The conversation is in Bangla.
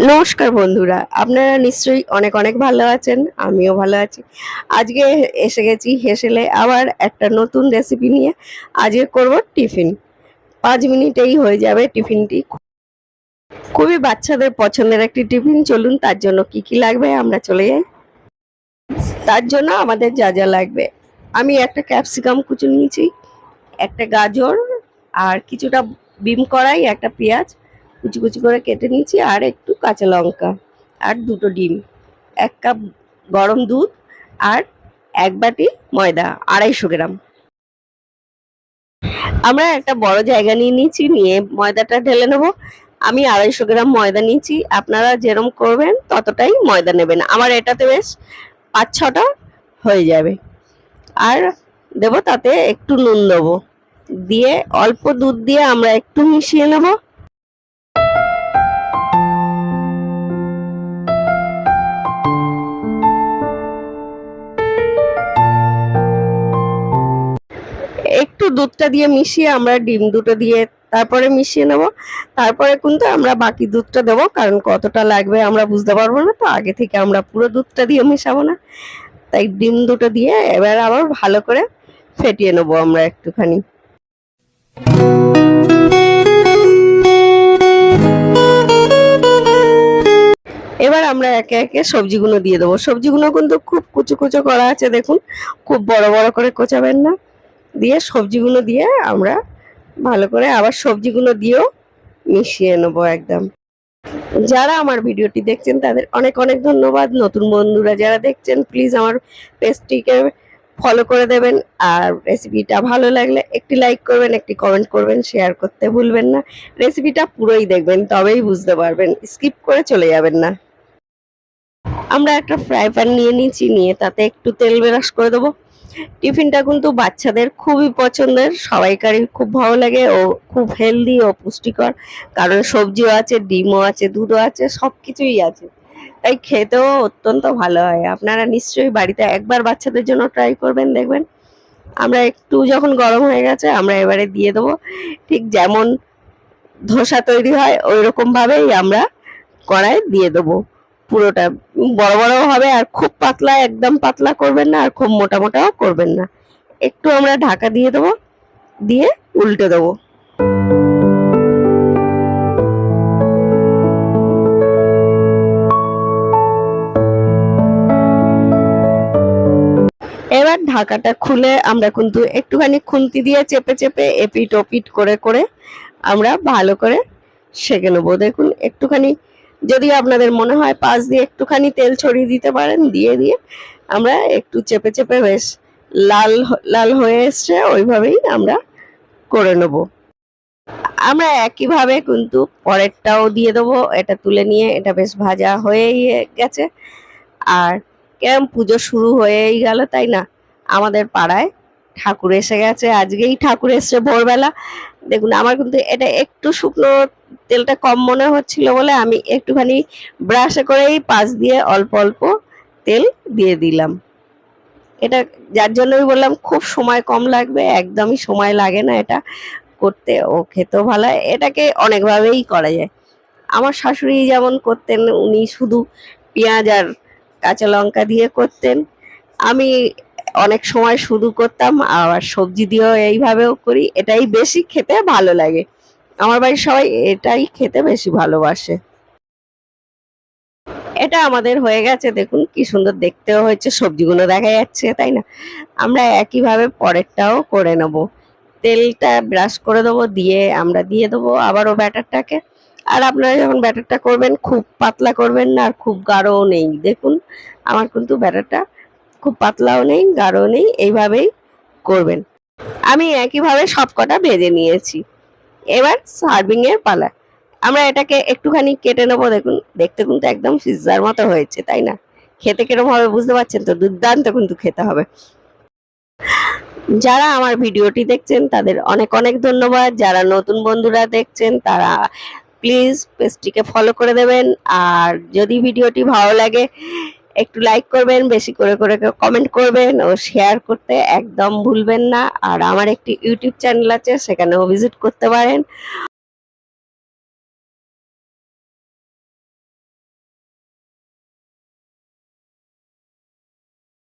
নমস্কার বন্ধুরা, আপনারা নিশ্চয়ই অনেক অনেক ভালো আছেন। আমিও ভালো আছি। আজকে এসে গেছি হেসেলে আবার একটা নতুন রেসিপি নিয়ে। আজকে করব টিফিন। 5 মিনিটেই হয়ে যাবে টিফিনটি। খুবই বাচ্চাদের পছন্দের একটি টিফিন। চলুন তার জন্য কি কি লাগবে আমরা চলে যাই। তার জন্য আমাদের যা যা লাগবে, আমি একটা ক্যাপসিকাম কুচি নিয়েছি, একটা গাজর, আর কিছুটা বিম কড়াই, একটা পেঁয়াজ কুচি কুচি করে কেটে নিয়েছি, আর একটু কাঁচা লঙ্কা, আর দুটো ডিম, 1 কাপ গরম দুধ, আর 1 বাটি ময়দা 250 গ্রাম। আমরা একটা বড় জায়গা নিয়ে নিয়েছি, নিয়ে ময়দাটা ঢেলে নেব। আমি 250 গ্রাম ময়দা নিয়েছি, আপনারা যেরকম করবেন ততটাই ময়দা নেবেন। আমার এটাতে বেশ 5-6টা হয়ে যাবে। আর দেব তাতে একটু নুন দেবো, দিয়ে অল্প দুধ দিয়ে আমরা একটু মিশিয়ে নেব। একটু দুধটা দিয়ে মিশিয়ে আমরা ডিম দুটো দিয়ে তারপরে মিশিয়ে নেব। তারপরে কিন্তু আমরা বাকি দুধটা দেবো, কারণ কতটা লাগবে আমরা বুঝতে পারবো না, তো আগে থেকে আমরা পুরো দুধটা দিয়ে মেশাবো না। তাই ডিম দুটো দিয়ে এবার আবার ভালো করে ফেটিয়ে নেবো আমরা একটুখানি। এবার আমরা একে একে সবজিগুলো দিয়ে দেবো। সবজিগুলো কিন্তু খুব কুচো কুচো করা আছে, দেখুন, খুব বড় বড় করে কোচাবেন না। দিয়ে সবজিগুলো দিয়ে আমরা ভালো করে আবার সবজিগুলো দিয়েও মিশিয়ে নেবো একদম। যারা আমার ভিডিওটি দেখছেন তাদের অনেক অনেক ধন্যবাদ। নতুন বন্ধুরা যারা দেখছেন প্লিজ আমার পেজটিকে ফলো করে দেবেন। আর রেসিপিটা ভালো লাগলে একটি লাইক করবেন, একটি কমেন্ট করবেন, শেয়ার করতে ভুলবেন না। রেসিপিটা পুরোই দেখবেন, তবেই বুঝতে পারবেন, স্কিপ করে চলে যাবেন না। আমরা একটা ফ্রাই প্যান নিয়ে নিয়েছি, নিয়ে তাতে একটু তেল ব্রাশ করে দেবো। টিফিনটা কিন্তু বাচ্চাদের খুবই পছন্দের, সবাইকারই খুব ভালো লাগে ও খুব হেলদি ও পুষ্টিকর, কারণ সবজিও আছে, ডিমও আছে, দুধও আছে, সবকিছুই আছে, তাই খেতেও অত্যন্ত ভালো হয়। আপনারা নিশ্চয়ই বাড়িতে একবার বাচ্চাদের জন্য ট্রাই করবেন, দেখবেন। আমরা একটু যখন গরম হয়ে গেছে আমরা এবারে দিয়ে দেবো। ঠিক যেমন ধোসা তৈরি হয় ওই রকম ভাবেই আমরা কড়াই দিয়ে দেবো পুরোটা। বড় বড় হবে, আর খুব পাতলা একদম পাতলা করবেন না, আর খুব মোটা মোটাও করবেন না। একটু আমরা ঢাকা দিয়ে দেবো, দিয়ে উল্টে দেবো। এবার ঢাকাটা খুলে আমরা কিন্তু একটুখানি খুন্তি দিয়ে চেপে চেপে এপিট ওপিট করে করে আমরা ভালো করে সেঁকে নেবো। দেখুন, একটুখানি যদি আপনাদের মনে হয় পাশ দিয়ে একটুখানি তেল ছড়িয়ে দিতে পারেন, দিয়ে দিয়ে আমরা একটু চেপে চেপে বেশ লাল লাল হয়ে এসছে ওইভাবেই আমরা করে নেব। আমরা একইভাবে কিন্তু পরেরটাও দিয়ে দেবো। এটা তুলে নিয়ে এটা বেশ ভাজা হয়েই গেছে। আর কেমন পুজো শুরু হয়েই গেল, তাই না? আমাদের পাড়ায় ঠাকুর এসে গেছে, আজকেই ঠাকুর এসছে ভোরবেলা। দেখুন, আমার কিন্তু এটা একটু শুকনো তেলটা কম মনে হচ্ছিল বলে আমি একটুখানি ব্রাশে করেই পাশ দিয়ে অল্প অল্প তেল দিয়ে দিলাম। এটা যার জন্যই বললাম খুব সময় কম লাগবে, একদমই সময় লাগে না এটা করতে, ও খেতেও ভালো হয়। এটাকে অনেকভাবেই করা যায়। আমার শাশুড়ি যেমন করতেন, উনি শুধু পেঁয়াজ আর কাঁচা লঙ্কা দিয়ে করতেন। আমি অনেক সময় শুধু করতাম, আবার সবজি দিয়েও এইভাবেও করি। এটাই বেশি খেতে ভালো লাগে, আমার বাড়ির সবাই এটাই খেতে বেশি ভালোবাসে। এটা আমাদের হয়ে গেছে, দেখুন কি সুন্দর দেখতেও হয়েছে, সবজিগুলো দেখা যাচ্ছে, তাই না? আমরা একইভাবে পরেরটাও করে নেব। তেলটা ব্রাশ করে দেবো, দিয়ে আমরা দিয়ে দেবো আবারও ব্যাটারটাকে। আর আপনারা যখন ব্যাটারটা করবেন খুব পাতলা করবেন না, আর খুব গাঢ়ও নেই। দেখুন, আমার কিন্তু ব্যাটারটা খুব পাতলাও নেই, গাঢ়ও নেই, এইভাবেই করবেন। আমি একইভাবে সবকটা ভেজে নিয়েছি। এবার সার্ভিং এর পালা। আমরা এটাকে একটুখানি কেটে নেবো। দেখুন, দেখতে কিন্তু একদম পিৎজার মতো হয়েছে, তাই না? খেতে কিরকম হবে বুঝতে পারছেন তো? দুর্দান্ত কিন্তু খেতে হবে। যারা আমার ভিডিওটি দেখছেন তাদের অনেক অনেক ধন্যবাদ। যারা নতুন বন্ধুরা দেখছেন তারা প্লিজ পেজটিকে ফলো করে দেবেন। আর যদি ভিডিওটি ভালো লাগে একটু লাইক করবেন, বেশি করে করে কমেন্ট করবেন ও শেয়ার করতে একদম ভুলবেন না। আর আমার একটি ইউটিউব চ্যানেল আছে, সেখানেও ভিজিট করতে পারেন।